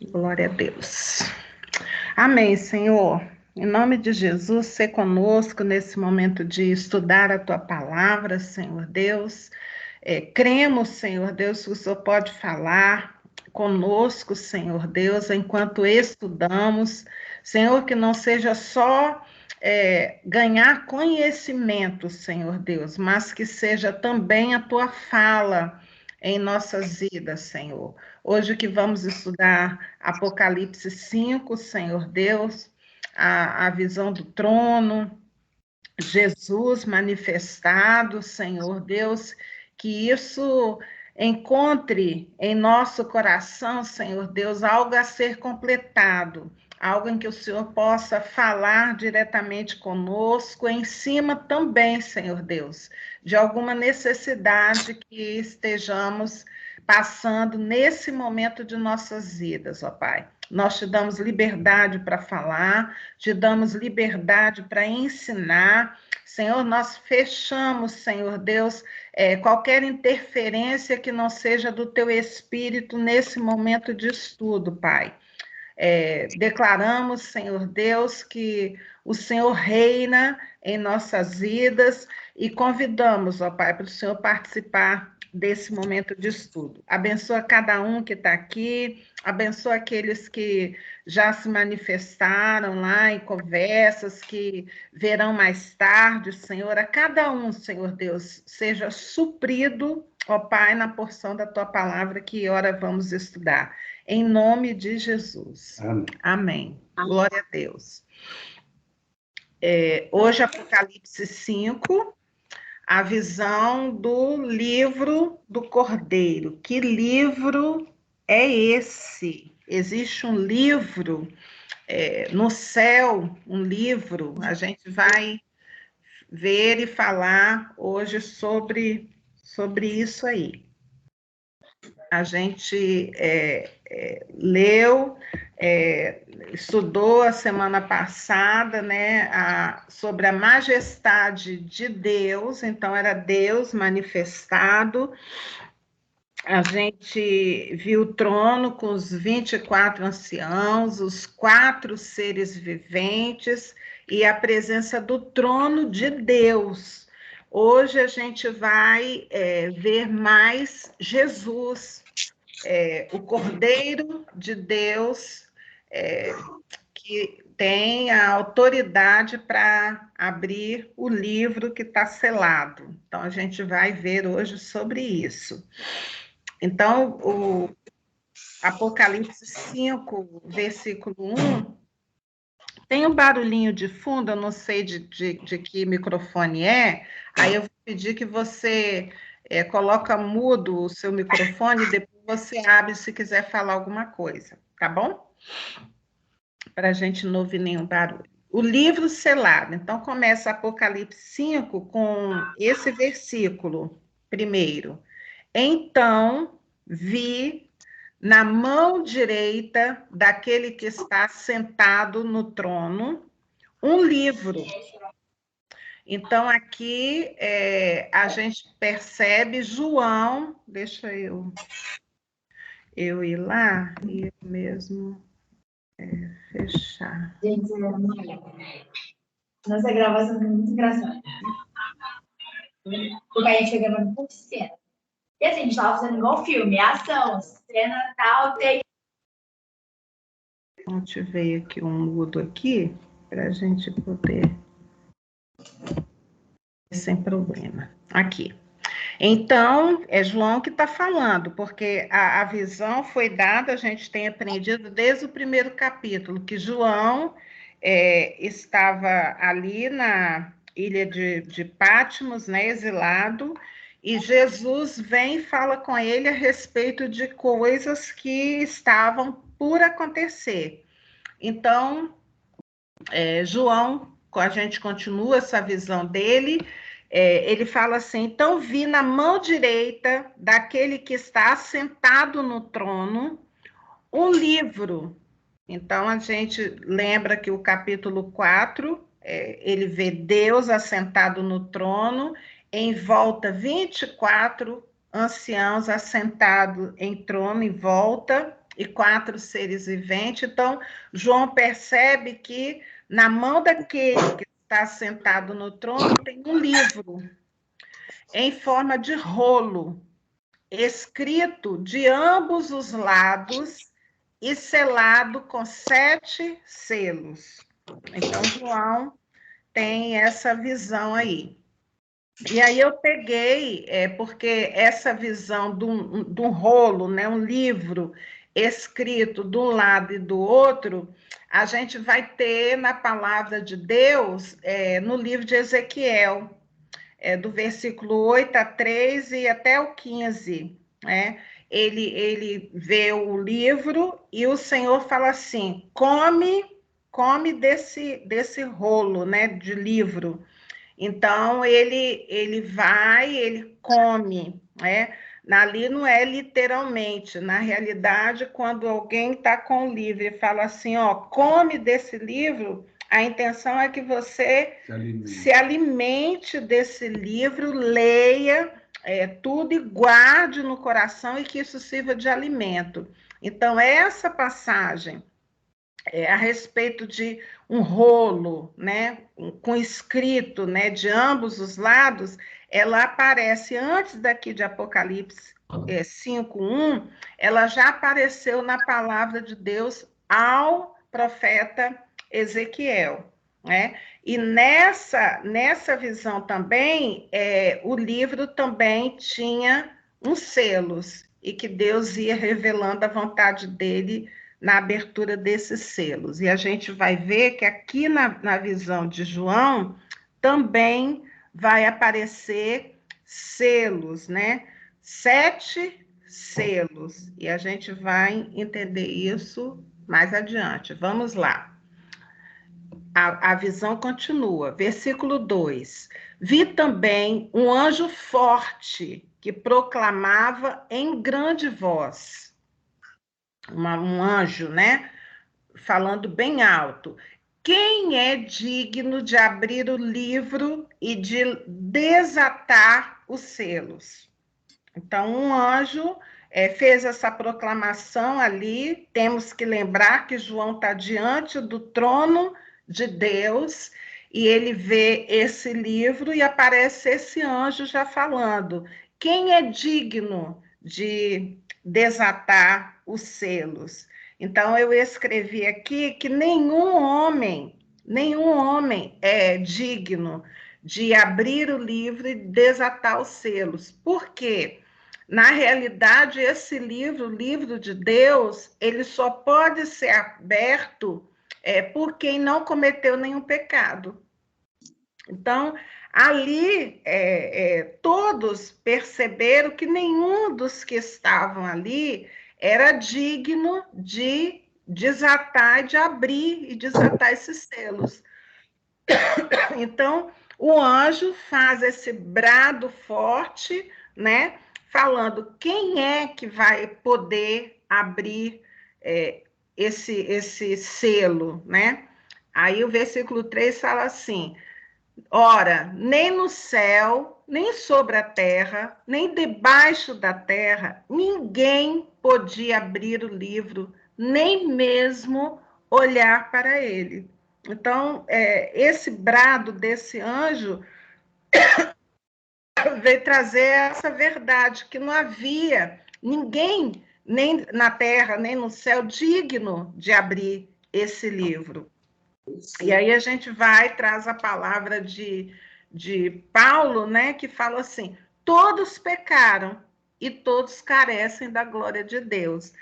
Glória a Deus. Amém, Senhor. Em nome de Jesus, ser conosco nesse momento de estudar a tua palavra, Senhor Deus. Cremos, Senhor Deus, que o Senhor pode falar conosco, Senhor Deus, enquanto estudamos. Senhor, que não seja só ganhar conhecimento, Senhor Deus, mas que seja também a tua fala em nossas vidas, Senhor. Hoje que vamos estudar Apocalipse 5, Senhor Deus, a visão do trono, Jesus manifestado, Senhor Deus, que isso encontre em nosso coração, Senhor Deus, algo a ser completado, algo em que o Senhor possa falar diretamente conosco, em cima também, Senhor Deus, de alguma necessidade que estejamos passando nesse momento de nossas vidas, ó Pai. Nós te damos liberdade para falar, te damos liberdade para ensinar. Senhor, nós fechamos, Senhor Deus, qualquer interferência que não seja do teu espírito nesse momento de estudo, Pai. Declaramos, Senhor Deus, que o Senhor reina em nossas vidas e convidamos, ó Pai, para o Senhor participar desse momento de estudo. Abençoa cada um que está aqui, abençoa aqueles que já se manifestaram lá em conversas, que verão mais tarde, Senhor, a cada um, Senhor Deus, seja suprido, ó Pai, na porção da Tua palavra que ora vamos estudar. Em nome de Jesus. Amém. Amém. Glória a Deus. Hoje, Apocalipse 5, a visão do livro do Cordeiro. Que livro é esse? Existe um livro no céu, um livro. A gente vai ver e falar hoje sobre isso aí. A gente leu, estudou a semana passada, né, sobre a majestade de Deus, então era Deus manifestado. A gente viu o trono com os 24 anciãos, os 4 seres viventes e a presença do trono de Deus. Hoje a gente vai ver mais Jesus, o Cordeiro de Deus, que tem a autoridade para abrir o livro que está selado. Então, a gente vai ver hoje sobre isso. Então, o Apocalipse 5, versículo 1, tem um barulhinho de fundo, eu não sei de que microfone aí eu vou pedir que você coloca mudo o seu microfone e depois você abre se quiser falar alguma coisa, tá bom? Para a gente não ouvir nenhum barulho. O livro selado, então começa Apocalipse 5 com esse versículo primeiro. Então vi na mão direita daquele que está sentado no trono um livro. Então, aqui a gente percebe João, deixa eu ir lá e eu mesmo fechar. Gente, nossa gravação foi muito engraçada. Porque a gente foi gravando por cena. E assim, a gente tava fazendo igual filme, ação, cena tal, tem. Então, tive aqui um mudo aqui, para a gente poder... Sem problema. Aqui. Então, é João que está falando, porque a visão foi dada, a gente tem aprendido desde o primeiro capítulo, que João estava ali na ilha de Patmos, né, exilado, e Jesus vem e fala com ele a respeito de coisas que estavam por acontecer. Então, João, a gente continua essa visão dele, ele fala assim, então vi na mão direita daquele que está sentado no trono um livro. Então, a gente lembra que o capítulo 4, ele vê Deus assentado no trono, em volta 24 anciãos assentados em trono em volta, e 4 seres viventes. Então, João percebe que na mão daquele que está sentado no trono tem um livro em forma de rolo, escrito de ambos os lados e selado com 7 selos. Então, João tem essa visão aí. E aí eu peguei, porque essa visão de um rolo, né, um livro escrito de um lado e do outro, a gente vai ter na palavra de Deus, no livro de Ezequiel, do versículo 8 a 3 e até o 15, né? Ele vê o livro e o Senhor fala assim, come desse rolo, né, de livro. Então, ele vai, ele come, né? Ali não é literalmente, na realidade, quando alguém está com o livro e fala assim, ó, come desse livro, a intenção é que você se alimente desse livro, leia tudo e guarde no coração e que isso sirva de alimento. Então, essa passagem a respeito de um rolo, né, com escrito, né, de ambos os lados, ela aparece antes daqui de Apocalipse 5:1, ela já apareceu na palavra de Deus ao profeta Ezequiel, né? E nessa visão também, o livro também tinha uns selos, e que Deus ia revelando a vontade dele na abertura desses selos. E a gente vai ver que aqui na visão de João também vai aparecer selos, né? 7 selos. E a gente vai entender isso mais adiante. Vamos lá. A visão continua. Versículo 2. Vi também um anjo forte que proclamava em grande voz. Um anjo, né? Falando bem alto. Quem é digno de abrir o livro e de desatar os selos? Então, um anjo fez essa proclamação ali. Temos que lembrar que João está diante do trono de Deus e ele vê esse livro e aparece esse anjo já falando. Quem é digno de desatar os selos? Então, eu escrevi aqui que nenhum homem é digno de abrir o livro e desatar os selos. Por quê? Na realidade, esse livro, o livro de Deus, ele só pode ser aberto por quem não cometeu nenhum pecado. Então, ali, todos perceberam que nenhum dos que estavam ali era digno de desatar, de abrir e desatar esses selos. Então, o anjo faz esse brado forte, né? Falando quem é que vai poder abrir esse selo, né? Aí o versículo 3 fala assim: ora, nem no céu, nem sobre a terra, nem debaixo da terra, ninguém podia abrir o livro, nem mesmo olhar para ele. Então, esse brado desse anjo veio trazer essa verdade, que não havia ninguém, nem na terra, nem no céu, digno de abrir esse livro. E aí a gente vai, traz a palavra de Paulo, né, que fala assim, todos pecaram e todos carecem da glória de Deus.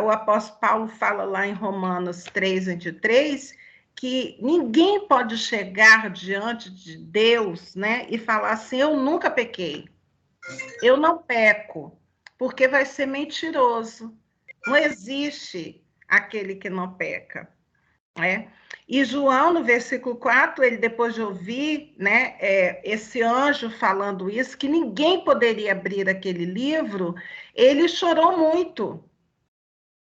O apóstolo Paulo fala lá em Romanos 3:23, que ninguém pode chegar diante de Deus, né, e falar assim, eu nunca pequei, eu não peco, porque vai ser mentiroso. Não existe aquele que não peca. E João, no versículo 4, ele depois de ouvir, né, esse anjo falando isso, que ninguém poderia abrir aquele livro, ele chorou muito.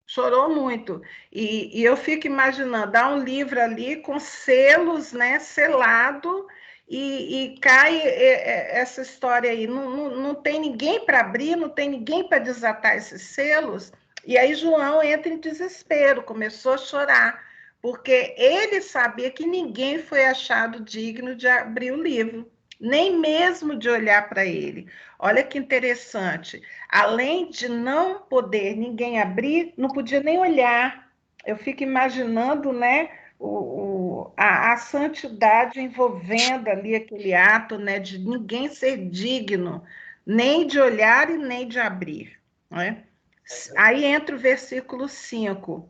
Chorou muito. E eu fico imaginando, há um livro ali com selos, né, selado, e cai essa história aí. Não tem ninguém para abrir, não tem ninguém para desatar esses selos. E aí João entra em desespero, começou a chorar, porque ele sabia que ninguém foi achado digno de abrir o livro, nem mesmo de olhar para ele. Olha que interessante. Além de não poder ninguém abrir, não podia nem olhar. Eu fico imaginando, né, a santidade envolvendo ali aquele ato, né, de ninguém ser digno, nem de olhar e nem de abrir, né? Aí entra o versículo 5.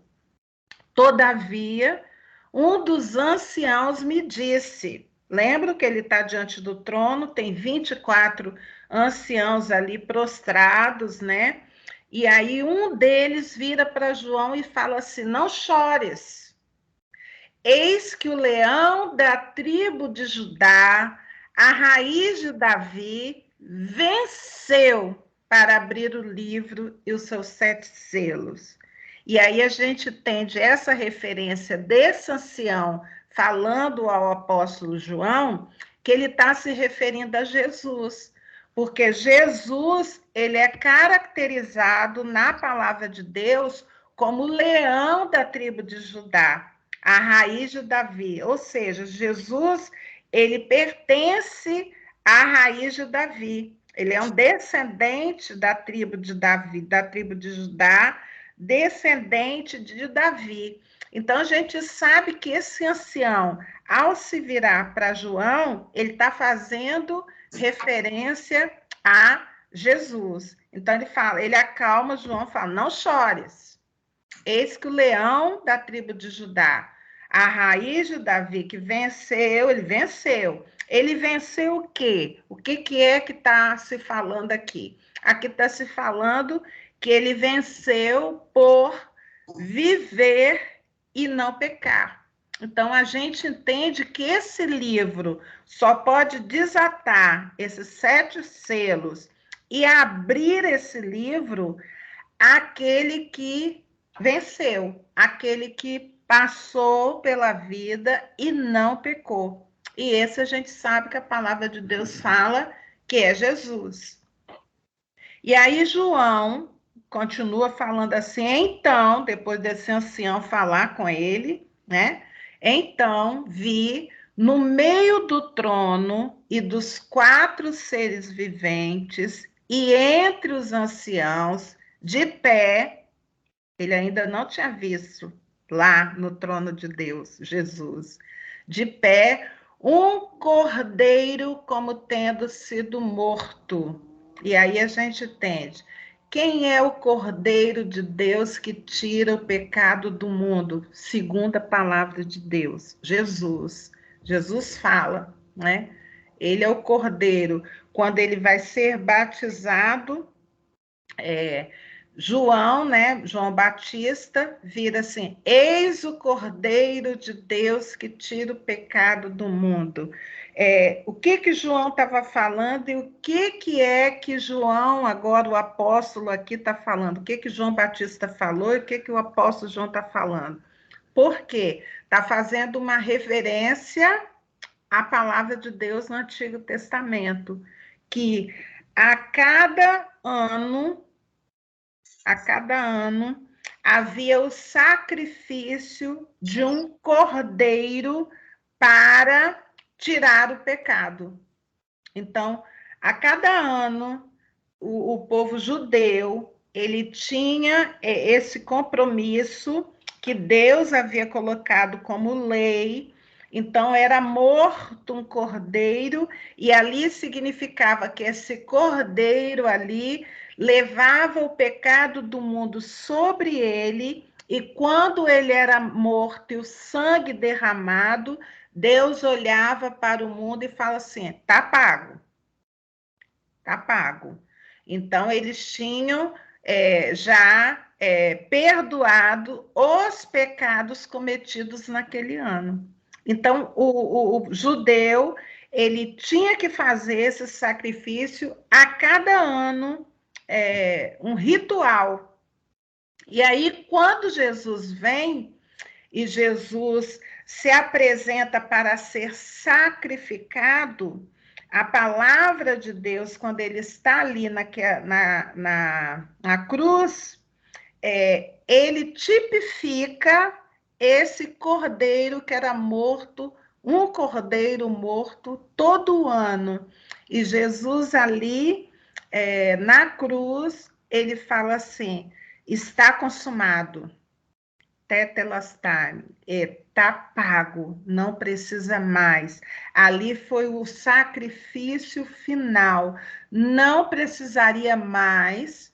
Todavia, um dos anciãos me disse. Lembra que ele está diante do trono, tem 24 anciãos ali prostrados, né? E aí um deles vira para João e fala assim: não chores, eis que o leão da tribo de Judá, a raiz de Davi, venceu para abrir o livro e os seus 7 selos. E aí a gente entende essa referência desse ancião falando ao apóstolo João, que ele está se referindo a Jesus, porque Jesus ele é caracterizado na palavra de Deus como leão da tribo de Judá, a raiz de Davi, ou seja, Jesus ele pertence à raiz de Davi. Ele é um descendente da tribo de Davi, da tribo de Judá, descendente de Davi. Então a gente sabe que esse ancião, ao se virar para João, ele está fazendo referência a Jesus. Então ele fala, ele acalma João, fala: não chores. Eis que o leão da tribo de Judá, a raiz de Davi, que venceu, ele venceu. Ele venceu o quê? O que é que está se falando aqui? Aqui está se falando que ele venceu por viver e não pecar. Então, a gente entende que esse livro só pode desatar esses 7 selos e abrir esse livro aquele que venceu, aquele que passou pela vida e não pecou. E esse a gente sabe que a palavra de Deus fala que é Jesus. E aí João continua falando assim, então, depois desse ancião falar com ele, né? Então vi no meio do trono e dos 4 seres viventes e entre os anciãos, de pé, ele ainda não tinha visto lá no trono de Deus, Jesus, de pé, um cordeiro como tendo sido morto. E aí a gente entende. Quem é o cordeiro de Deus que tira o pecado do mundo? Segundo a palavra de Deus, Jesus. Jesus fala, né? Ele é o cordeiro. Quando ele vai ser batizado, João, né? João Batista vira assim: eis o Cordeiro de Deus que tira o pecado do mundo. O que João estava falando e o que é que João, agora o apóstolo aqui está falando? O que João Batista falou e o que o apóstolo João está falando? Por quê? Está fazendo uma reverência à palavra de Deus no Antigo Testamento, que a cada ano havia o sacrifício de um cordeiro para tirar o pecado. Então, a cada ano, o povo judeu ele tinha esse compromisso que Deus havia colocado como lei. Então, era morto um cordeiro, e ali significava que esse cordeiro ali levava o pecado do mundo sobre ele, e quando ele era morto e o sangue derramado, Deus olhava para o mundo e fala assim: tá pago, tá pago. Então, eles tinham já perdoado os pecados cometidos naquele ano. Então, o judeu ele tinha que fazer esse sacrifício a cada ano, um ritual. E aí, quando Jesus vem e Jesus se apresenta para ser sacrificado, a palavra de Deus, quando ele está ali na cruz, ele tipifica esse cordeiro que era morto, um cordeiro morto todo ano. E Jesus ali, na cruz, ele fala assim, está consumado, tetelestai, está pago, não precisa mais. Ali foi o sacrifício final, não precisaria mais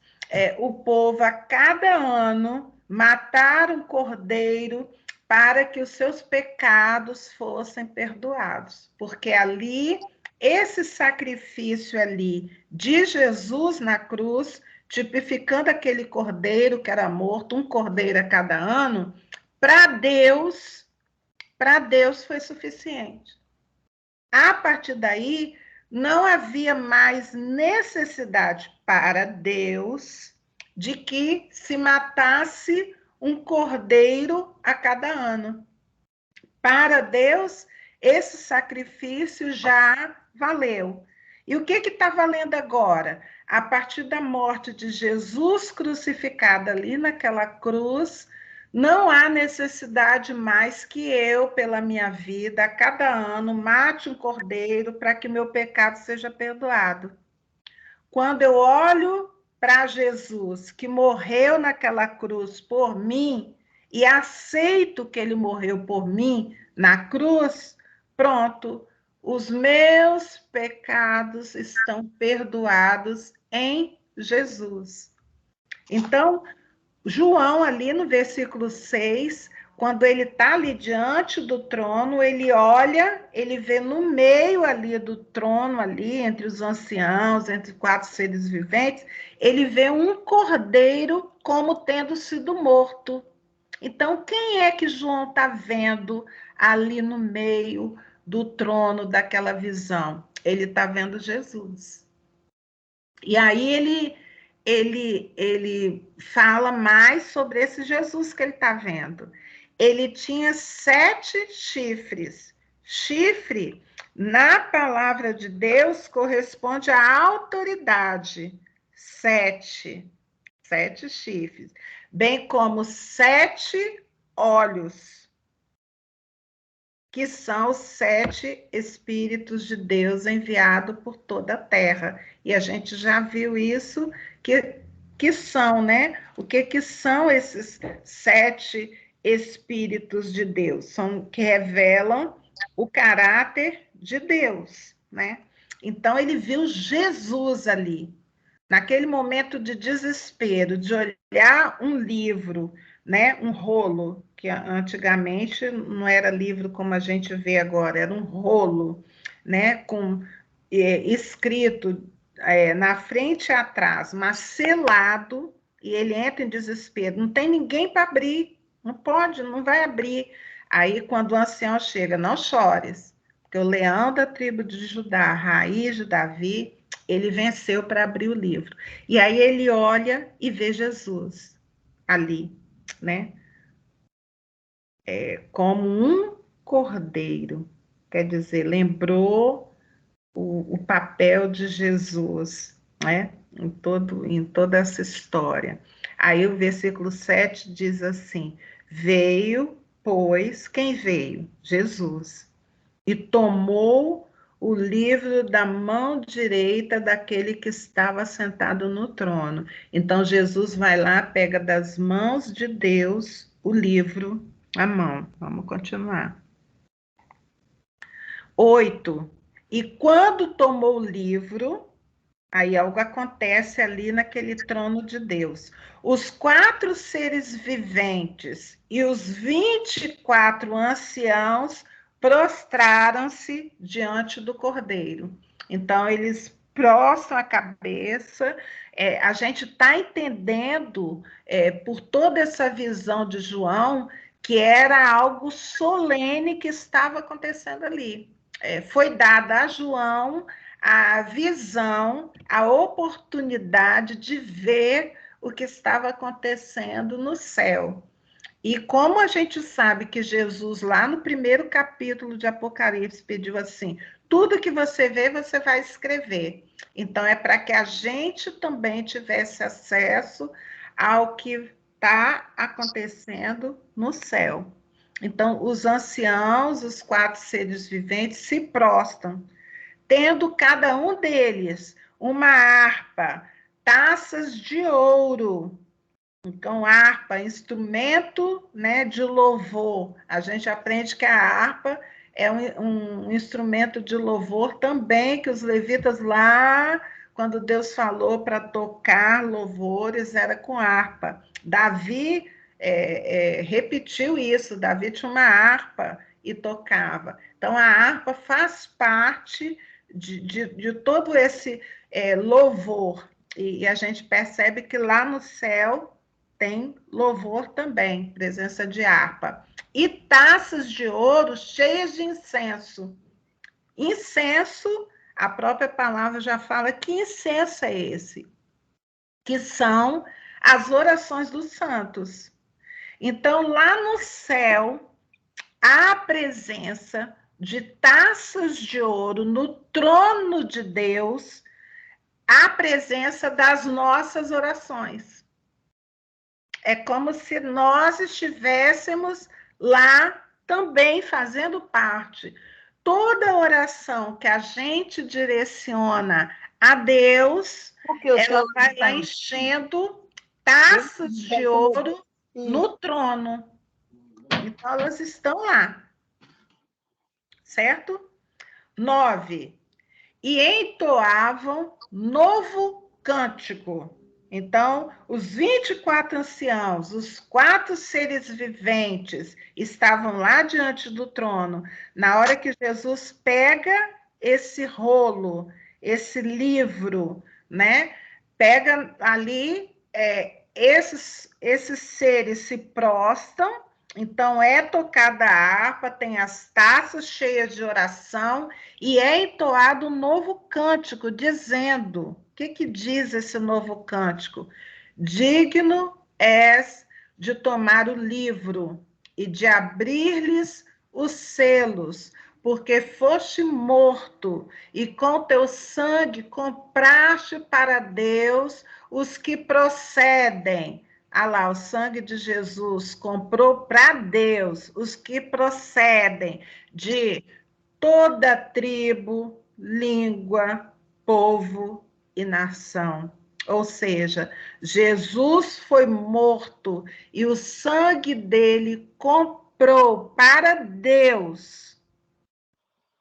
o povo a cada ano matar um cordeiro para que os seus pecados fossem perdoados, porque ali, esse sacrifício ali de Jesus na cruz, tipificando aquele cordeiro que era morto, um cordeiro a cada ano, para Deus foi suficiente. A partir daí, não havia mais necessidade para Deus de que se matasse um cordeiro a cada ano. Para Deus, esse sacrifício já valeu. E o que está valendo agora? A partir da morte de Jesus crucificado ali naquela cruz, não há necessidade mais que eu, pela minha vida, a cada ano, mate um cordeiro para que meu pecado seja perdoado. Quando eu olho para Jesus, que morreu naquela cruz por mim, e aceito que ele morreu por mim na cruz, pronto, os meus pecados estão perdoados em Jesus. Então, João, ali no versículo 6, quando ele está ali diante do trono, ele olha, ele vê no meio ali do trono, ali entre os anciãos, entre 4 seres viventes, ele vê um cordeiro como tendo sido morto. Então, quem é que João está vendo ali no meio do trono daquela visão? Ele está vendo Jesus. E aí ele fala mais sobre esse Jesus que ele está vendo. Ele tinha 7 chifres. Chifre, na palavra de Deus, corresponde à autoridade. 7 chifres. Bem como 7 olhos, que são os 7 Espíritos de Deus enviados por toda a terra. E a gente já viu isso, que são, né? O que são esses 7 Espíritos de Deus? São que revelam o caráter de Deus, né? Então, ele viu Jesus ali, naquele momento de desespero, de olhar um livro, né, um rolo, que antigamente não era livro como a gente vê agora, era um rolo, né, com escrito na frente e atrás, mas selado, e ele entra em desespero, não tem ninguém para abrir, não pode, não vai abrir. Aí, quando o ancião chega, não chores, porque o leão da tribo de Judá, a raiz de Davi, ele venceu para abrir o livro. E aí ele olha e vê Jesus ali, né? Como um cordeiro. Quer dizer, lembrou o papel de Jesus, né? Em toda essa história. Aí o versículo 7 diz assim: veio, pois, quem veio? Jesus. E tomou o livro da mão direita daquele que estava sentado no trono. Então Jesus vai lá, pega das mãos de Deus o livro, a mão. Vamos continuar. 8. E quando tomou o livro, aí algo acontece ali naquele trono de Deus. Os 4 seres viventes e os 24 anciãos prostraram-se diante do Cordeiro. Então, eles prostram a cabeça. A gente está entendendo, por toda essa visão de João, que era algo solene que estava acontecendo ali. Foi dada a João a visão, a oportunidade de ver o que estava acontecendo no céu. E como a gente sabe que Jesus, lá no primeiro capítulo de Apocalipse, pediu assim: tudo que você vê, você vai escrever. Então, é para que a gente também tivesse acesso ao que está acontecendo no céu. Então, os anciãos, os 4 seres viventes, se prostram, tendo cada um deles uma harpa, taças de ouro. Então, harpa, instrumento, né, de louvor. A gente aprende que a harpa é um instrumento de louvor também, que os levitas lá, quando Deus falou para tocar louvores, era com harpa. Davi repetiu isso, Davi tinha uma harpa e tocava. Então, a harpa faz parte de todo esse louvor. E a gente percebe que lá no céu tem louvor também, presença de harpa. E taças de ouro cheias de incenso. Incenso, a própria palavra já fala que incenso é esse, que são as orações dos santos. Então, lá no céu, há a presença de taças de ouro no trono de Deus, a presença das nossas orações. É como se nós estivéssemos lá também fazendo parte. Toda oração que a gente direciona a Deus, ela vai lá enchendo taças de ouro no trono. Então, elas estão lá. Certo? 9. E entoavam novo cântico. Então, os 24 anciãos, os 4 seres viventes, estavam lá diante do trono. Na hora que Jesus pega esse rolo, esse livro, né? Pega ali, esses seres se prostram. Então, é tocada a harpa, tem as taças cheias de oração, e é entoado um novo cântico, dizendo: o que diz esse novo cântico? Digno és de tomar o livro e de abrir-lhes os selos, porque foste morto, e com teu sangue compraste para Deus os que procedem. Ah lá, o sangue de Jesus comprou para Deus os que procedem de toda tribo, língua, povo e nação. Ou seja, Jesus foi morto e o sangue dele comprou para Deus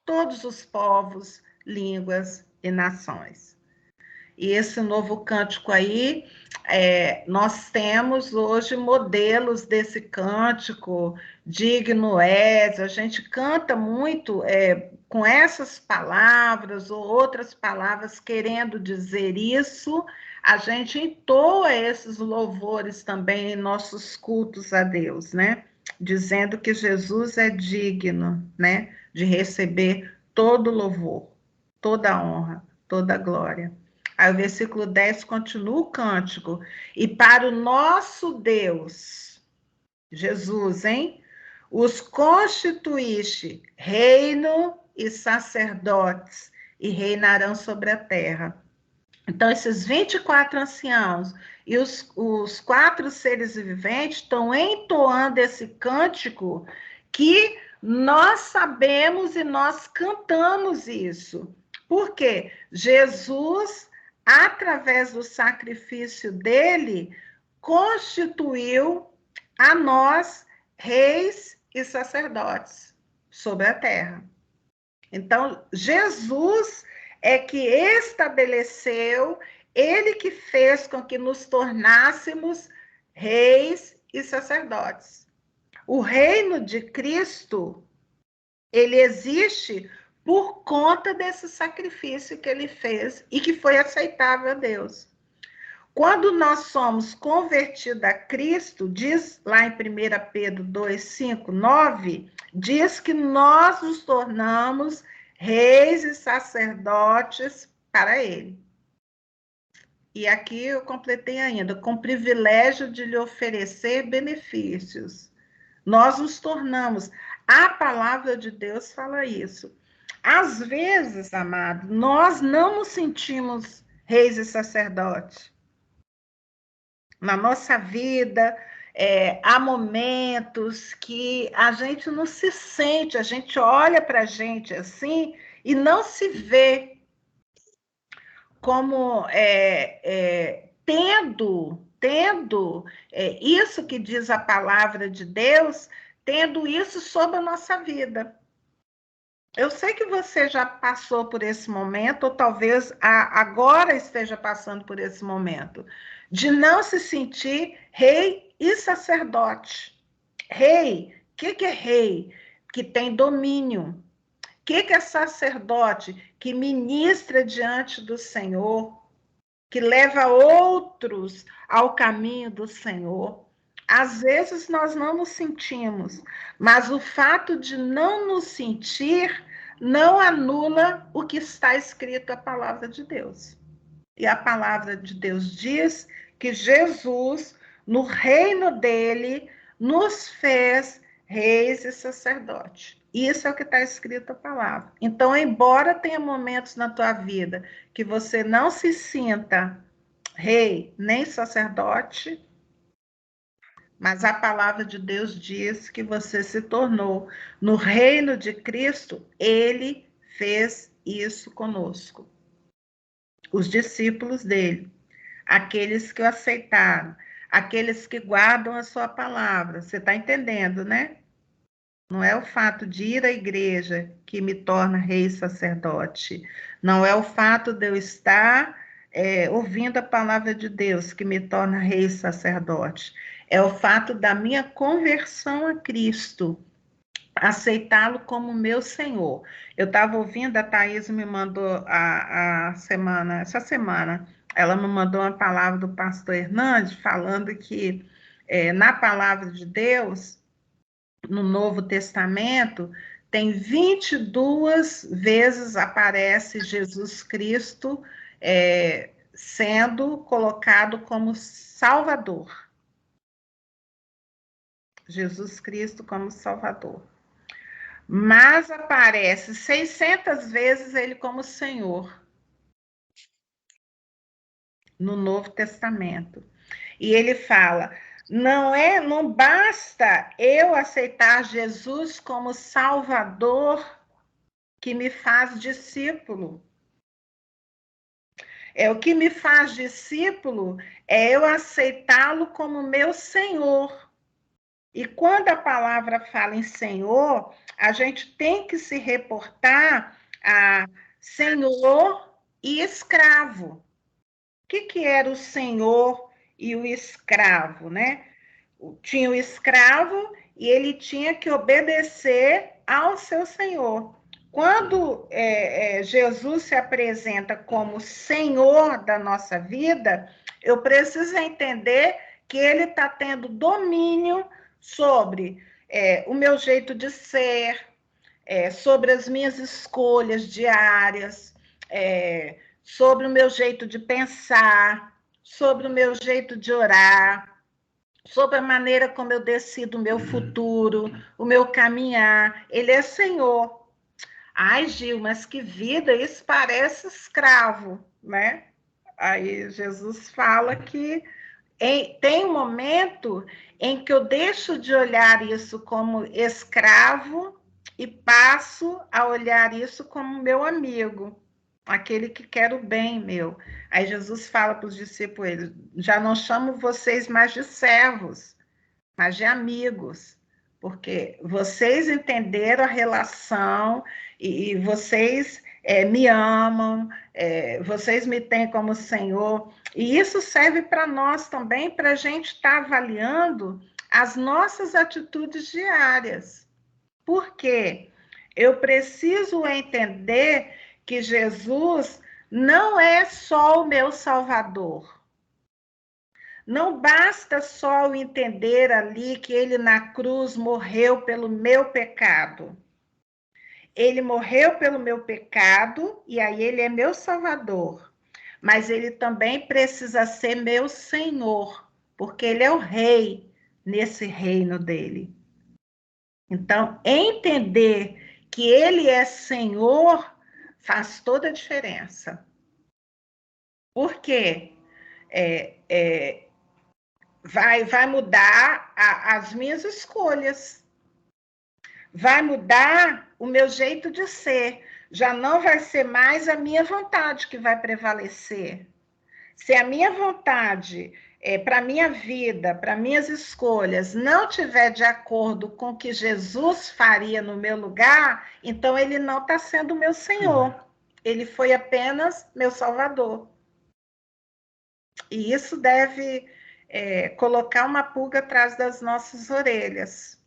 todos os povos, línguas e nações. E esse novo cântico aí, nós temos hoje modelos desse cântico, digno és, a gente canta muito com essas palavras ou outras palavras querendo dizer isso, a gente entoa esses louvores também em nossos cultos a Deus, né? Dizendo que Jesus é digno, né? De receber todo louvor, toda honra, toda glória. Aí o versículo 10 continua o cântico. E para o nosso Deus, Jesus, hein? Os constituíste reino e sacerdotes, e reinarão sobre a terra. Então, esses 24 anciãos e os 4 seres viventes estão entoando esse cântico que nós sabemos e nós cantamos isso. Por quê? Jesus, através do sacrifício dele, constituiu a nós reis e sacerdotes sobre a terra. Então, Jesus é que estabeleceu, ele que fez com que nos tornássemos reis e sacerdotes. O reino de Cristo, ele existe por conta desse sacrifício que ele fez e que foi aceitável a Deus. Quando nós somos convertidos a Cristo, diz lá em 1 Pedro 2, 5, 9, diz que nós nos tornamos reis e sacerdotes para ele. E aqui eu completei ainda, com o privilégio de lhe oferecer benefícios. Nós nos tornamos, a palavra de Deus fala isso. Às vezes, amado, nós não nos sentimos reis e sacerdotes. Na nossa vida, há momentos que a gente não se sente, a gente olha para a gente assim e não se vê como tendo isso que diz a palavra de Deus, tendo isso sobre a nossa vida. Eu sei que você já passou por esse momento, ou talvez agora esteja passando por esse momento, de não se sentir rei e sacerdote. Rei, o que é rei? Que tem domínio. O que é sacerdote? Que ministra diante do Senhor, que leva outros ao caminho do Senhor. Às vezes nós não nos sentimos, mas o fato de não nos sentir não anula o que está escrito na palavra de Deus. E a palavra de Deus diz que Jesus, no reino dele, nos fez reis e sacerdotes. Isso é o que está escrito na palavra. Então, embora tenha momentos na tua vida que você não se sinta rei nem sacerdote, mas a palavra de Deus diz que você se tornou. No reino de Cristo, ele fez isso conosco. Os discípulos dele, aqueles que o aceitaram, aqueles que guardam a sua palavra. Você está entendendo, né? Não é o fato de ir à igreja que me torna rei e sacerdote. Não é o fato de eu estar ouvindo a palavra de Deus que me torna rei e sacerdote. É o fato da minha conversão a Cristo, aceitá-lo como meu Senhor. Eu estava ouvindo, a Thaís me mandou essa semana, ela me mandou uma palavra do pastor Hernandes falando que na palavra de Deus, no Novo Testamento, tem 22 vezes aparece Jesus Cristo sendo colocado como Salvador. Jesus Cristo como Salvador. Mas aparece 600 vezes ele como Senhor no Novo Testamento. E ele fala: não basta eu aceitar Jesus como Salvador que me faz discípulo. O que me faz discípulo é eu aceitá-lo como meu Senhor. E quando a palavra fala em Senhor, a gente tem que se reportar a Senhor e escravo. O que era o Senhor e o escravo, né? Tinha o escravo e ele tinha que obedecer ao seu Senhor. Quando Jesus se apresenta como Senhor da nossa vida, eu preciso entender que ele está tendo domínio sobre o meu jeito de ser, sobre as minhas escolhas diárias, sobre o meu jeito de pensar, sobre o meu jeito de orar, sobre a maneira como eu decido o meu futuro, o meu caminhar. Ele é Senhor. Ai, Gil, mas que vida, isso parece escravo, né? Aí Jesus fala que tem um momento em que eu deixo de olhar isso como escravo e passo a olhar isso como meu amigo, aquele que quer o bem meu. Aí Jesus fala para os discípulos: já não chamo vocês mais de servos, mas de amigos, porque vocês entenderam a relação e vocês me amam, vocês me têm como Senhor, e isso serve para nós também, para a gente estar avaliando as nossas atitudes diárias. Por quê? Eu preciso entender que Jesus não é só o meu Salvador. Não basta só eu entender ali que ele na cruz morreu pelo meu pecado. Ele morreu pelo meu pecado e aí ele é meu Salvador. Mas ele também precisa ser meu Senhor, porque ele é o rei nesse reino dele. Então, entender que ele é Senhor faz toda a diferença. Por quê? vai mudar as minhas escolhas, vai mudar o meu jeito de ser. Já não vai ser mais a minha vontade que vai prevalecer. Se a minha vontade para a minha vida, para minhas escolhas, não tiver de acordo com o que Jesus faria no meu lugar, então ele não está sendo meu Senhor. Ele foi apenas meu Salvador. E isso deve colocar uma pulga atrás das nossas orelhas.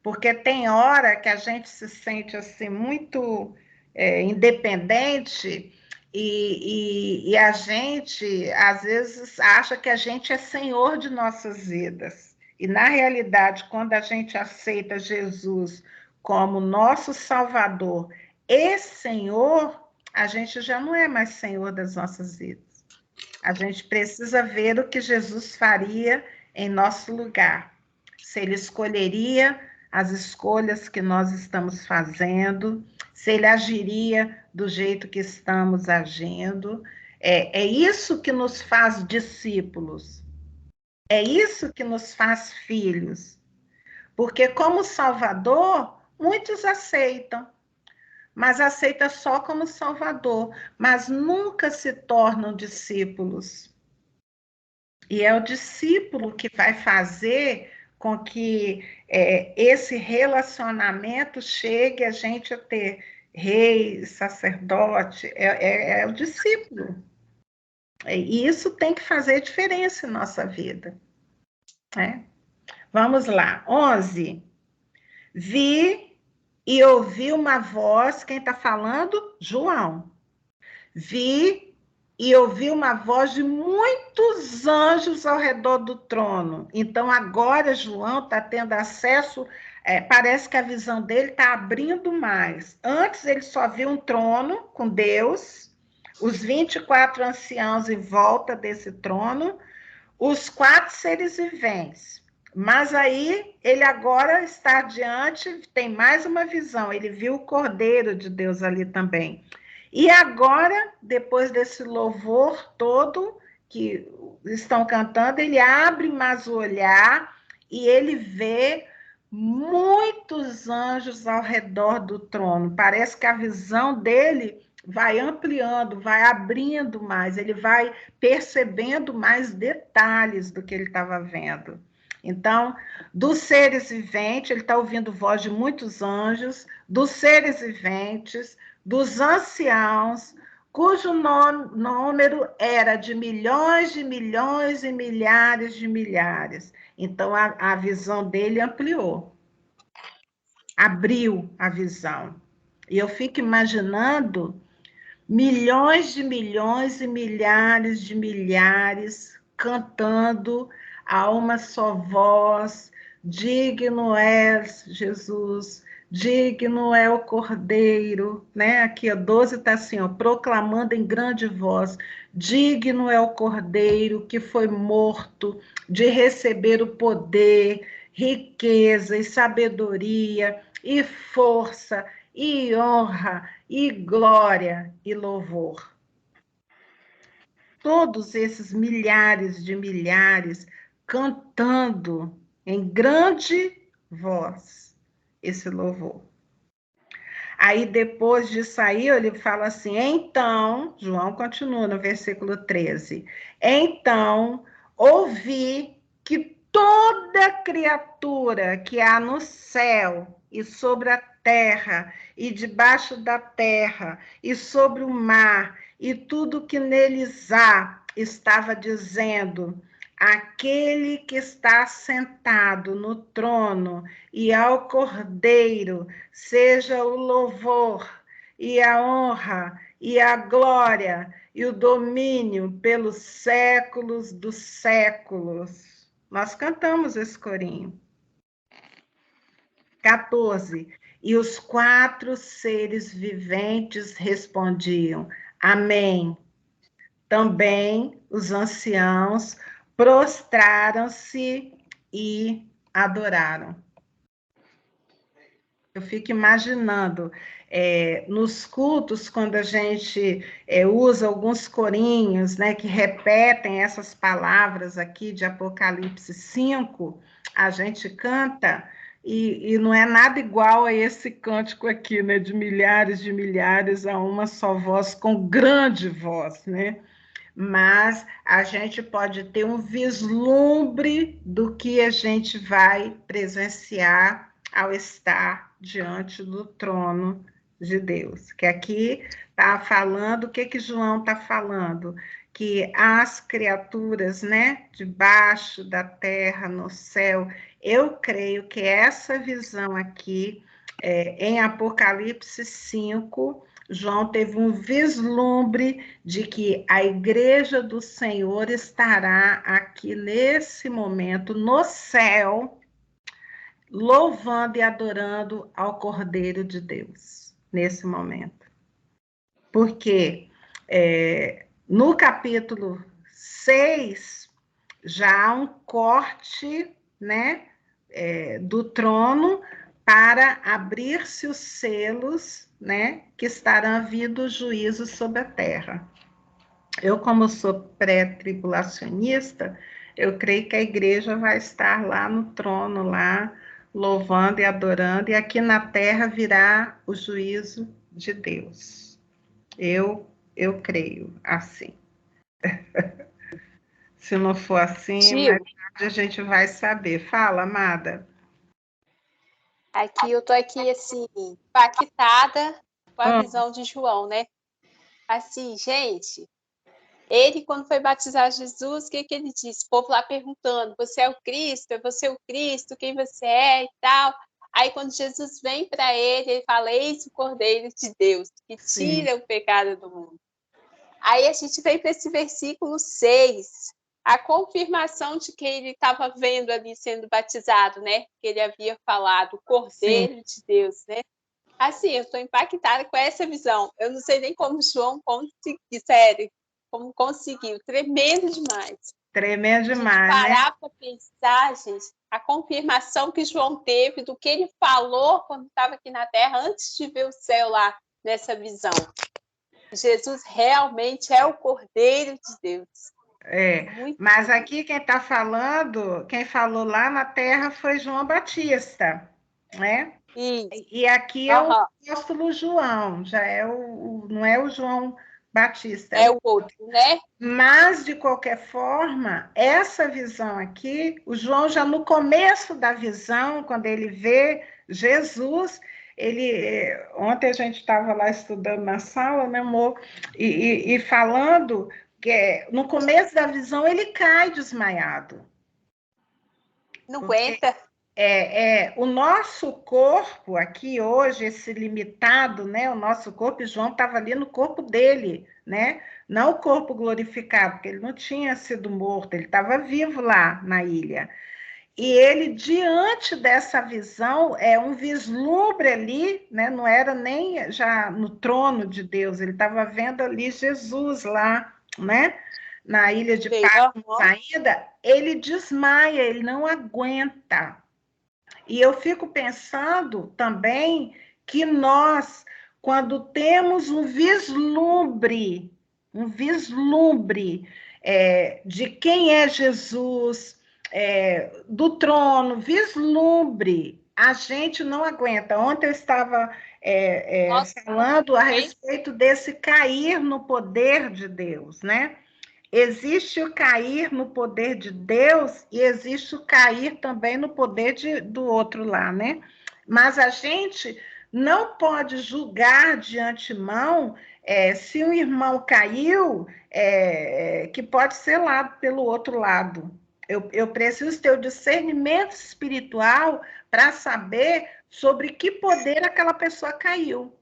Porque tem hora que a gente se sente assim muito independente e a gente, às vezes, acha que a gente é senhor de nossas vidas. E, na realidade, quando a gente aceita Jesus como nosso Salvador e Senhor, a gente já não é mais senhor das nossas vidas. A gente precisa ver o que Jesus faria em nosso lugar. Se ele escolheria as escolhas que nós estamos fazendo, se ele agiria do jeito que estamos agindo. É isso que nos faz discípulos. É isso que nos faz filhos. Porque como Salvador, muitos aceitam, mas aceita só como Salvador, mas nunca se tornam discípulos. E é o discípulo que vai fazer com que esse relacionamento chegue a gente a ter rei, sacerdote, é o discípulo. E isso tem que fazer diferença em nossa vida. Né? Vamos lá, 11. Vi e ouvi uma voz, quem está falando? João. Vi e ouvi uma voz de muitos anjos ao redor do trono. Então, agora, João está tendo acesso, parece que a visão dele está abrindo mais. Antes, ele só viu um trono com Deus, os 24 anciãos em volta desse trono, os 4 seres viventes. Mas aí, ele agora está diante, tem mais uma visão. Ele viu o Cordeiro de Deus ali também. E agora, depois desse louvor todo que estão cantando, ele abre mais o olhar e ele vê muitos anjos ao redor do trono. Parece que a visão dele vai ampliando, vai abrindo mais, ele vai percebendo mais detalhes do que ele estava vendo. Então, dos seres viventes, ele está ouvindo voz de muitos anjos, dos seres viventes, dos anciãos, cujo número era de milhões e milhares de milhares. Então, a visão dele ampliou, abriu a visão. E eu fico imaginando milhões e milhares de milhares cantando a uma só voz: digno és, Jesus, digno é o Cordeiro, né? Aqui, ó, 12 está assim, ó, proclamando em grande voz: digno é o Cordeiro que foi morto de receber o poder, riqueza e sabedoria e força e honra e glória e louvor. Todos esses milhares de milhares cantando em grande voz esse louvor. Aí, depois de sair, ele fala assim, então, João continua no versículo 13, então, ouvi que toda criatura que há no céu e sobre a terra, e debaixo da terra, e sobre o mar, e tudo que neles há, estava dizendo, aquele que está sentado no trono e ao Cordeiro, seja o louvor e a honra e a glória e o domínio pelos séculos dos séculos. Nós cantamos esse corinho. 14. E os 4 seres viventes respondiam, amém. Também os anciãos prostraram-se e adoraram. Eu fico imaginando, nos cultos, quando a gente usa alguns corinhos, né, que repetem essas palavras aqui de Apocalipse 5, a gente canta, e não é nada igual a esse cântico aqui, né, de milhares, a uma só voz, com grande voz, né? Mas a gente pode ter um vislumbre do que a gente vai presenciar ao estar diante do trono de Deus. Que aqui está falando, o que que João está falando? Que as criaturas, né, debaixo da terra, no céu, eu creio que essa visão aqui, em Apocalipse 5, João teve um vislumbre de que a igreja do Senhor estará aqui nesse momento, no céu, louvando e adorando ao Cordeiro de Deus, nesse momento. Porque no capítulo 6, já há um corte, né, do trono para abrir-se os selos, né, que estarão havindo juízo sobre a terra. Eu, como sou pré-tribulacionista, eu creio que a igreja vai estar lá no trono, lá, louvando e adorando, e aqui na terra virá o juízo de Deus. Eu creio assim. Se não for assim, mais Gil, tarde a gente vai saber. Fala, amada. aqui eu tô aqui assim, impactada com a visão de João, né? Assim, gente, ele quando foi batizar Jesus, o que que ele disse? O povo lá perguntando: "Você é o Cristo? É você o Cristo? Quem você é?" e tal. Aí quando Jesus vem para ele fala: "Eis o Cordeiro de Deus que Sim, tira o pecado do mundo." Aí a gente vem para esse versículo 6, a confirmação de que ele estava vendo ali sendo batizado, né? Que ele havia falado, o sim. Cordeiro de Deus, né? Assim, eu estou impactada com essa visão. Eu não sei nem como João conseguiu, sério, como conseguiu. Tremendo demais. Tremendo A gente demais, né? parar para pensar, gente, a confirmação que João teve do que ele falou quando estava aqui na Terra, antes de ver o céu lá, nessa visão. Jesus realmente é o Cordeiro de Deus. Muito Mas lindo. aqui quem está falando, quem falou lá na terra foi João Batista, né? Isso. E aqui é o Uhum. apóstolo João, já é não é o João Batista, é É o o outro, né? Mas, de qualquer forma, essa visão aqui, o João já no começo da visão, quando ele vê Jesus, ontem a gente estava lá estudando na sala, né, amor, e falando que no começo da visão ele cai desmaiado. Não Porque aguenta. o nosso corpo aqui hoje, esse limitado, né? O nosso corpo, João estava ali no corpo dele, né? Não o corpo glorificado, porque ele não tinha sido morto, ele estava vivo lá na ilha. E ele, diante dessa visão, um vislumbre ali, né? Não era nem já no trono de Deus, ele estava vendo ali Jesus lá, né? Na ilha de Patmos Uhum. ainda, ele desmaia, ele não aguenta. E eu fico pensando também que nós, quando temos um vislumbre de quem é Jesus, do trono, vislumbre, a gente não aguenta. Ontem eu estava Nossa, falando a hein? respeito desse cair no poder de Deus, né? Existe o cair no poder de Deus e existe o cair também no poder do outro lá, né? Mas a gente não pode julgar de antemão se um irmão caiu, que pode ser lá pelo outro lado. Eu preciso ter o discernimento espiritual para saber sobre que poder aquela pessoa caiu.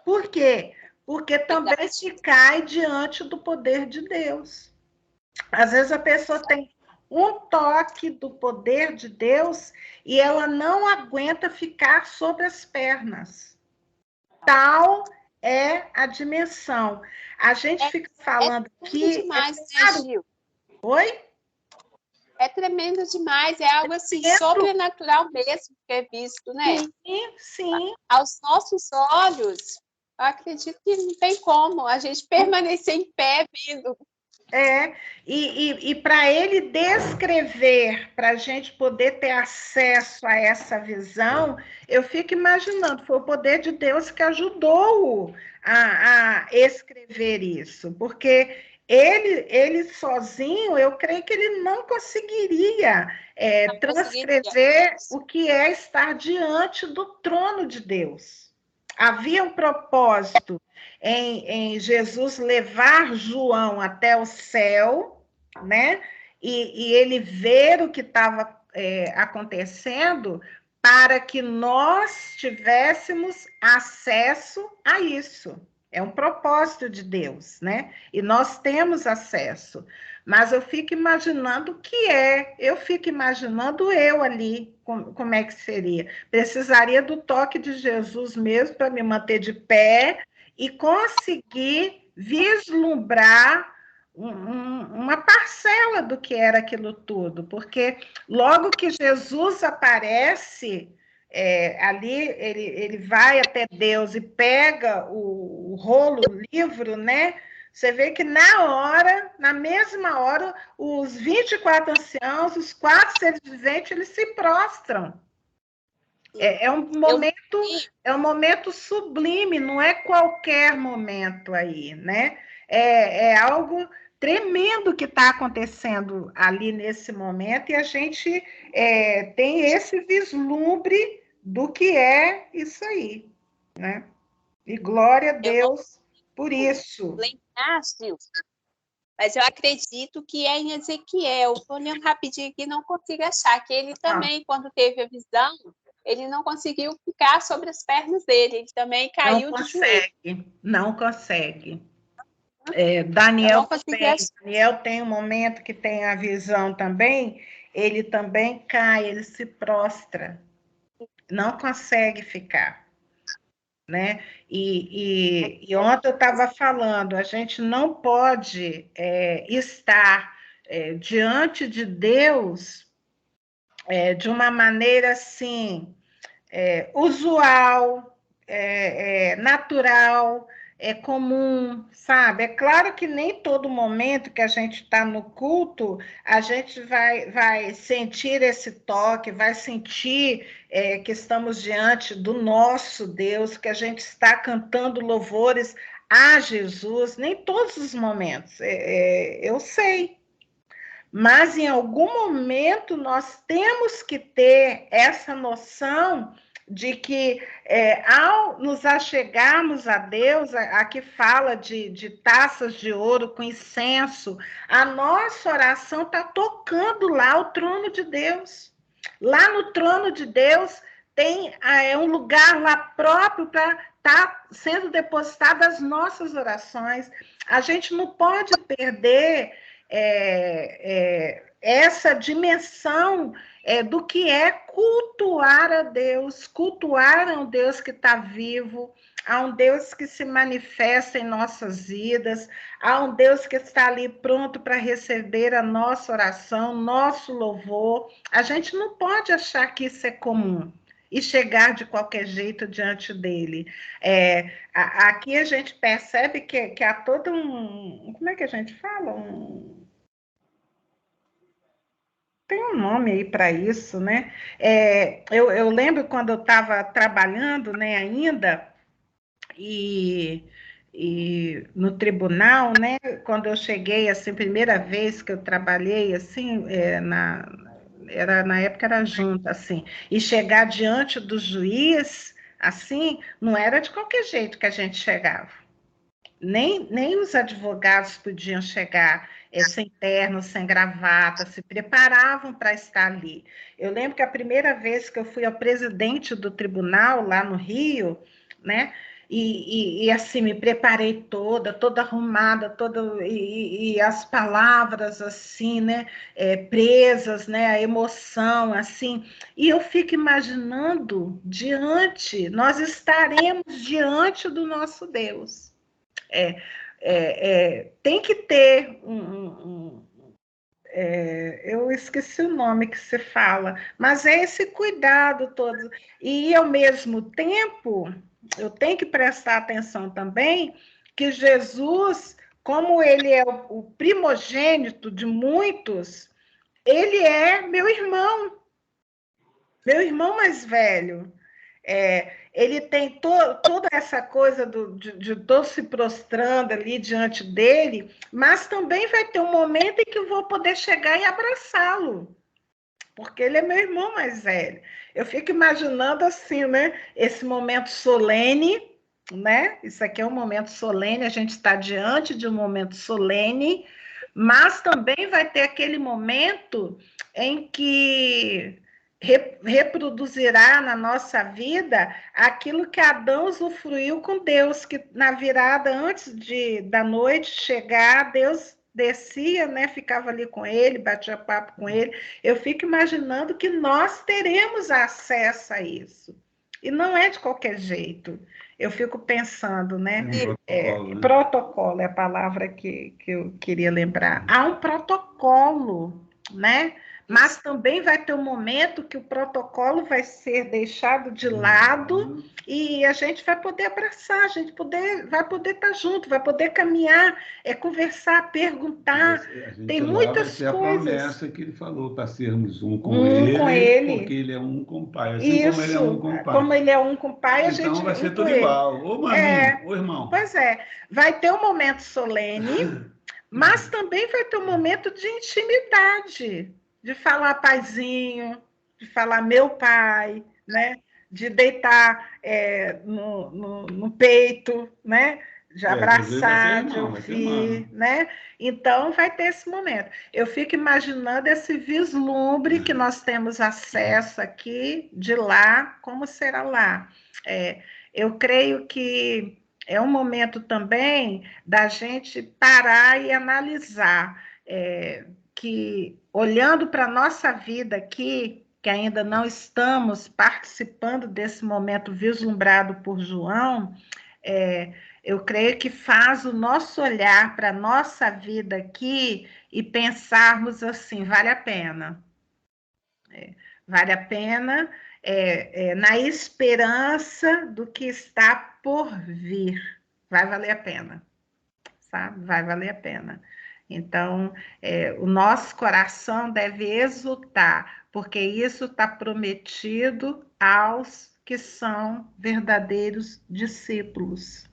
Por quê? Porque também se cai diante do poder de Deus. Às vezes a pessoa tem um toque do poder de Deus e ela não aguenta ficar sobre as pernas. Tal é a dimensão. A gente fica falando É aqui, demais, né, claro. Gil? Oi? É tremendo demais, é algo assim, sobrenatural mesmo que é visto, né? Sim, sim. Aos nossos olhos, eu acredito que não tem como a gente permanecer em pé vendo. E para ele descrever, para a gente poder ter acesso a essa visão, eu fico imaginando, foi o poder de Deus que ajudou a escrever isso, porque ele sozinho, eu creio que ele não conseguiria transcrever o que é estar diante do trono de Deus. Havia um propósito em Jesus levar João até o céu, né? E ele ver o que estava acontecendo para que nós tivéssemos acesso a isso. É um propósito de Deus, né? E nós temos acesso. Mas eu fico imaginando o que é. Eu fico imaginando eu ali, como é que seria. Precisaria do toque de Jesus mesmo para me manter de pé e conseguir vislumbrar uma parcela do que era aquilo tudo, porque logo que Jesus aparece, ali ele vai até Deus e pega o rolo, o livro, né? Você vê que na mesma hora, os 24 anciãos, os 4 seres viventes, eles se prostram. É um momento sublime, não é qualquer momento aí, né? É algo tremendo que está acontecendo ali nesse momento, e a gente tem esse vislumbre do que é isso aí, né? E glória a Deus por isso. Lembrar, Silvia, mas eu acredito que é em Ezequiel. Estou olhando rapidinho aqui, não consigo achar, que ele também, quando teve a visão, ele não conseguiu ficar sobre as pernas dele, ele também caiu de joelho. Não consegue. Daniel tem um momento que tem a visão também, ele também cai, ele se prostra, não consegue ficar, né? E ontem eu estava falando, a gente não pode estar diante de Deus de uma maneira assim, usual, natural, comum, sabe? É claro que nem todo momento que a gente está no culto, a gente vai sentir esse toque, vai sentir que estamos diante do nosso Deus, que a gente está cantando louvores a Jesus, nem todos os momentos, eu sei. Mas em algum momento nós temos que ter essa noção de que ao nos achegarmos a Deus, aqui fala de taças de ouro com incenso, a nossa oração está tocando lá o trono de Deus. Lá no trono de Deus tem um lugar lá próprio para estar sendo depositadas as nossas orações. A gente não pode perder essa dimensão do que é cultuar a Deus, cultuar a um Deus que está vivo, a um Deus que se manifesta em nossas vidas, a um Deus que está ali pronto para receber a nossa oração, nosso louvor. A gente não pode achar que isso é comum e chegar de qualquer jeito diante dele. Aqui a gente percebe que há todo um... Como é que a gente fala? Tem um nome aí para isso, né? Eu lembro quando eu estava trabalhando, né, ainda, e no tribunal, né, quando eu cheguei, assim, primeira vez que eu trabalhei, assim, na época era junta, assim, e chegar diante do juiz, assim, não era de qualquer jeito que a gente chegava. Nem os advogados podiam chegar sem terno, sem gravata, se preparavam para estar ali. Eu lembro que a primeira vez que eu fui ao presidente do tribunal, lá no Rio, né? E assim, me preparei toda arrumada, e as palavras, assim, né? Presas, né? A emoção, assim. E eu fico imaginando nós estaremos diante do nosso Deus. Tem que ter eu esqueci o nome que você fala, mas é esse cuidado todo. E, ao mesmo tempo, eu tenho que prestar atenção também que Jesus, como ele é o primogênito de muitos, ele é meu irmão mais velho. Ele tem toda essa coisa de todos se prostrando ali diante dele, mas também vai ter um momento em que eu vou poder chegar e abraçá-lo, porque ele é meu irmão mais velho. Eu fico imaginando assim, né? Esse momento solene, né? Isso aqui é um momento solene, a gente está diante de um momento solene, mas também vai ter aquele momento em que reproduzirá na nossa vida aquilo que Adão usufruiu com Deus, que na virada antes da noite chegar, Deus descia, né, ficava ali com ele, batia papo com ele. Eu fico imaginando que nós teremos acesso a isso. E não é de qualquer jeito. Eu fico pensando, né? Protocolo é a palavra que eu queria lembrar. Há um protocolo, né? Mas também vai ter um momento que o protocolo vai ser deixado de lado e a gente vai poder abraçar, a gente vai poder estar junto, vai poder caminhar, conversar, perguntar. Tem muitas coisas. A promessa que ele falou para sermos um com ele, porque ele é um com o Pai. Assim Isso, como ele é um com o Pai. Como ele é um com o Pai, a gente então vai ser um tudo igual. Ô, maninho, ô, irmão. Pois é, vai ter um momento solene, mas também vai ter um momento de intimidade, de falar paizinho, de falar meu pai, né? De deitar no peito, né? De abraçar, de ouvir, né? Então, vai ter esse momento. Eu fico imaginando esse vislumbre que nós temos acesso aqui, de lá, como será lá. Eu creio que é um momento também da gente parar e analisar, que olhando para a nossa vida aqui, que ainda não estamos participando desse momento vislumbrado por João, eu creio que faz o nosso olhar para a nossa vida aqui e pensarmos assim, vale a pena. Vale a pena, na esperança do que está por vir. Vai valer a pena, sabe? Vai valer a pena. Então, o nosso coração deve exultar, porque isso está prometido aos que são verdadeiros discípulos,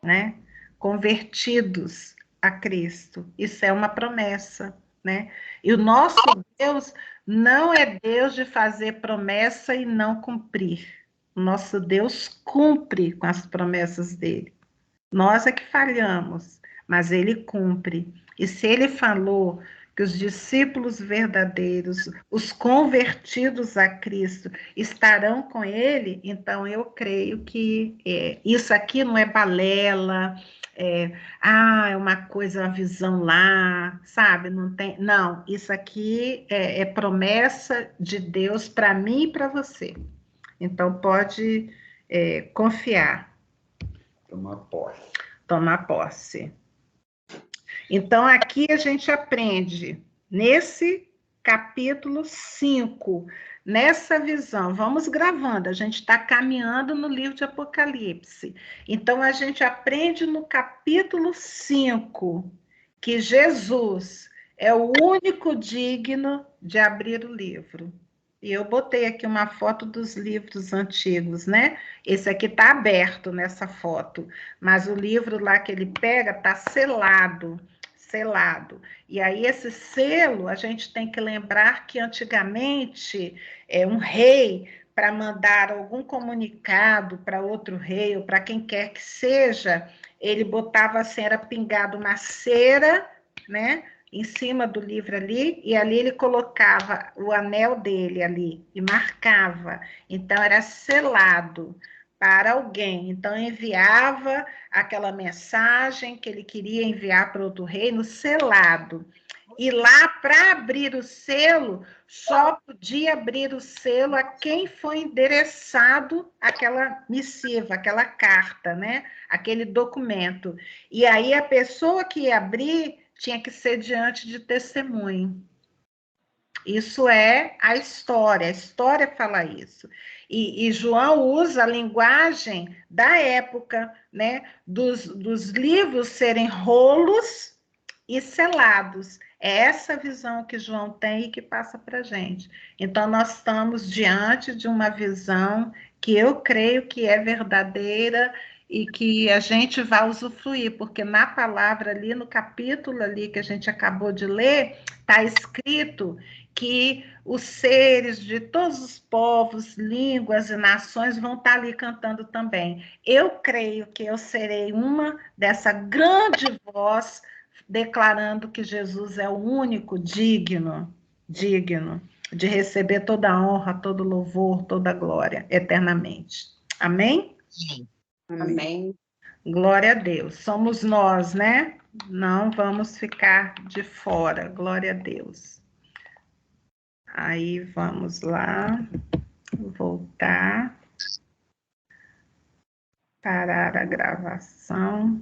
né? Convertidos a Cristo. Isso é uma promessa, né? E o nosso Deus não é Deus de fazer promessa e não cumprir. O nosso Deus cumpre com as promessas dele. Nós é que falhamos, mas ele cumpre. E se ele falou que os discípulos verdadeiros, os convertidos a Cristo, estarão com ele, então eu creio que isso aqui não é balela, é uma coisa, uma visão lá, sabe? Não, isso aqui é promessa de Deus para mim e para você. Então pode confiar. Tomar posse. Então, aqui a gente aprende, nesse capítulo 5, nessa visão, vamos gravando, a gente está caminhando no livro de Apocalipse. Então, a gente aprende no capítulo 5 que Jesus é o único digno de abrir o livro. E eu botei aqui uma foto dos livros antigos, né? Esse aqui está aberto nessa foto, mas o livro lá que ele pega está selado. E aí esse selo, a gente tem que lembrar que antigamente um rei, para mandar algum comunicado para outro rei, ou para quem quer que seja, ele botava assim, era pingado uma cera, né? Em cima do livro ali, e ali ele colocava o anel dele ali, e marcava. Então, era selado para alguém. Então, enviava aquela mensagem que ele queria enviar para outro reino, selado. E lá, para abrir o selo, só podia abrir o selo a quem foi endereçado aquela missiva, aquela carta, né? Aquele documento. E aí, a pessoa que ia abrir tinha que ser diante de testemunho. Isso é a história fala isso. E João usa a linguagem da época, né? Dos livros serem rolos e selados. É essa visão que João tem e que passa para a gente. Então, nós estamos diante de uma visão que eu creio que é verdadeira e que a gente vai usufruir, porque na palavra ali, no capítulo ali que a gente acabou de ler, está escrito que os seres de todos os povos, línguas e nações vão estar ali cantando também. Eu creio que eu serei uma dessa grande voz declarando que Jesus é o único digno de receber toda a honra, todo louvor, toda a glória eternamente. Amém? Sim. Amém. Glória a Deus. Somos nós, né? Não vamos ficar de fora. Glória a Deus. Aí vamos lá, voltar, parar a gravação.